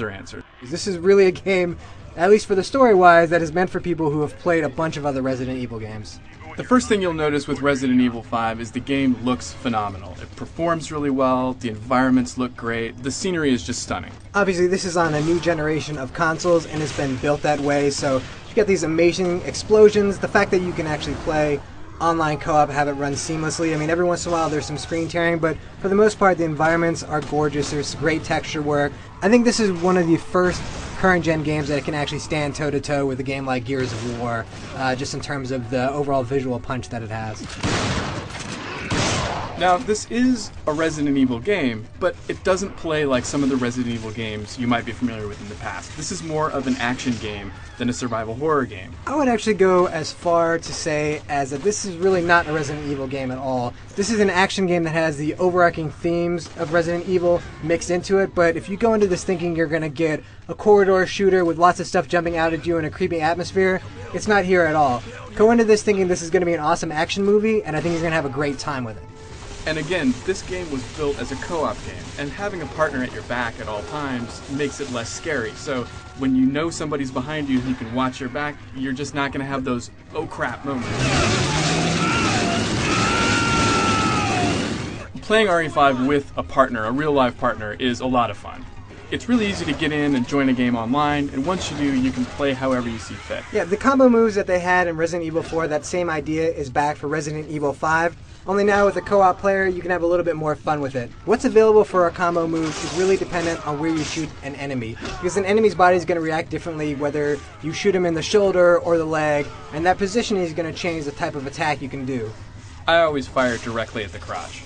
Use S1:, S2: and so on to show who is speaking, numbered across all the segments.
S1: are answered.
S2: This is really a game, at least for the story-wise, that is meant for people who have played a bunch of other Resident Evil games.
S1: The first thing you'll notice with Resident Evil 5 is the game looks phenomenal. It performs really well, the environments look great, the scenery is just stunning.
S2: Obviously, this is on a new generation of consoles, and it's been built that way, so you get these amazing explosions, the fact that you can actually play online co-op, have it run seamlessly. I mean, every once in a while there's some screen tearing, but for the most part, the environments are gorgeous. There's great texture work. I think this is one of the first current-gen games that can actually stand toe-to-toe with a game like Gears of War, just in terms of the overall visual punch that it has.
S1: Now, this is a Resident Evil game, but it doesn't play like some of the Resident Evil games you might be familiar with in the past. This is more of an action game than a survival horror game.
S2: I would actually go as far to say as that this is really not a Resident Evil game at all. This is an action game that has the overarching themes of Resident Evil mixed into it, but if you go into this thinking you're going to get a corridor shooter with lots of stuff jumping out at you in a creepy atmosphere, it's not here at all. Go into this thinking this is going to be an awesome action movie, and I think you're going to have a great time with it.
S1: And again, this game was built as a co-op game, and having a partner at your back at all times makes it less scary. So when you know somebody's behind you who can watch your back, you're just not going to have those oh crap moments. Playing RE5 with a partner, a real live partner, is a lot of fun. It's really easy to get in and join a game online, and once you do, you can play however you see fit.
S2: Yeah, the combo moves that they had in Resident Evil 4, that same idea is back for Resident Evil 5. Only now with a co-op player, you can have a little bit more fun with it. What's available for a combo move is really dependent on where you shoot an enemy, because an enemy's body is going to react differently whether you shoot him in the shoulder or the leg, and that positioning is going to change the type of attack you can do.
S1: I always fire directly at the crotch.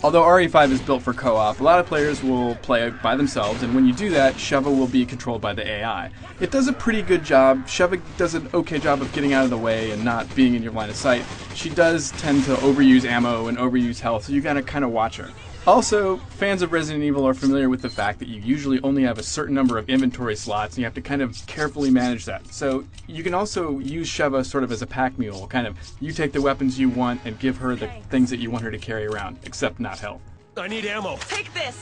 S1: Although RE5 is built for co-op, a lot of players will play by themselves, and when you do that, Sheva will be controlled by the AI. It does a pretty good job. Sheva does an okay job of getting out of the way and not being in your line of sight. She does tend to overuse ammo and overuse health, so you gotta kind of watch her. Also, fans of Resident Evil are familiar with the fact that you usually only have a certain number of inventory slots, and you have to kind of carefully manage that. So you can also use Sheva sort of as a pack mule, kind of you take the weapons you want and give her the things that you want her to carry around, except not health.
S3: I need ammo.
S4: Take this!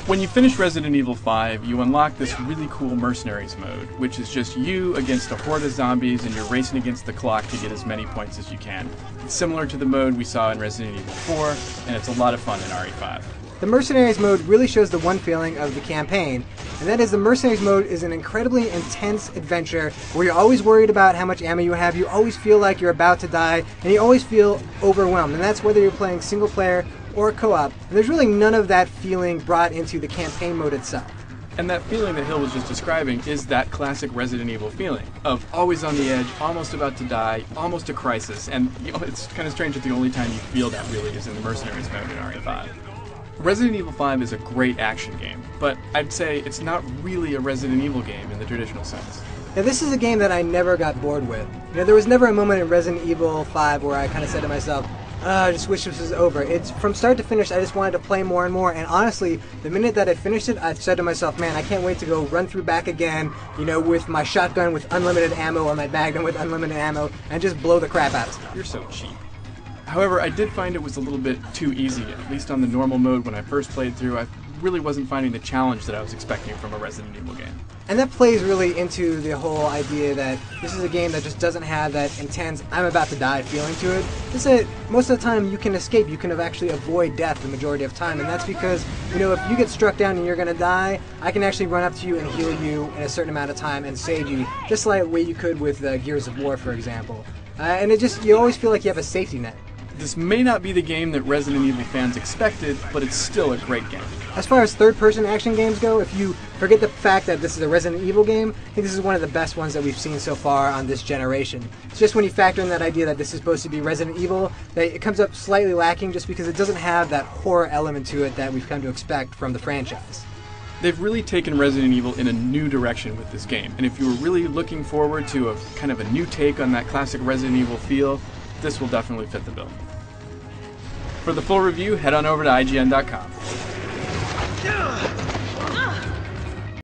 S1: When you finish Resident Evil 5, you unlock this really cool Mercenaries mode, which is just you against a horde of zombies and you're racing against the clock to get as many points as you can. It's similar to the mode we saw in Resident Evil 4, and it's a lot of fun in RE5.
S2: The Mercenaries mode really shows the one feeling of the campaign, and that is the Mercenaries mode is an incredibly intense adventure where you're always worried about how much ammo you have, you always feel like you're about to die, and you always feel overwhelmed, and that's whether you're playing single player or co-op, and there's really none of that feeling brought into the campaign mode itself.
S1: And that feeling that Hill was just describing is that classic Resident Evil feeling of always on the edge, almost about to die, almost a crisis, and it's kind of strange that the only time you feel that really is in the Mercenaries mode in RE5. Resident Evil 5 is a great action game, but I'd say it's not really a Resident Evil game in the traditional sense.
S2: Now this is a game that I never got bored with. You know, there was never a moment in Resident Evil 5 where I kind of said to myself, I just wish this was over. It's from start to finish, I just wanted to play more and more, and honestly, the minute that I finished it, I said to myself, man, I can't wait to go run through back again, you know, with my shotgun with unlimited ammo or my magnum with unlimited ammo, and just blow the crap out of stuff.
S1: You're so cheap. However, I did find it was a little bit too easy, at least on the normal mode when I first played through. I really wasn't finding the challenge that I was expecting from a Resident Evil game.
S2: And that plays really into the whole idea that this is a game that just doesn't have that intense, I'm about to die feeling to it. It's that most of the time you can escape, you can actually avoid death the majority of time, and that's because, you know, if you get struck down and you're going to die, I can actually run up to you and heal you in a certain amount of time and save you, just like the way you could with Gears of War, for example. And it just, you always feel like you have a safety net.
S1: This may not be the game that Resident Evil fans expected, but it's still a great game.
S2: As far as third-person action games go, if you forget the fact that this is a Resident Evil game, I think this is one of the best ones that we've seen so far on this generation. It's just when you factor in that idea that this is supposed to be Resident Evil, that it comes up slightly lacking just because it doesn't have that horror element to it that we've come to expect from the franchise.
S1: They've really taken Resident Evil in a new direction with this game, and if you were really looking forward to a kind of a new take on that classic Resident Evil feel, this will definitely fit the bill. For the full review, head on over to IGN.com.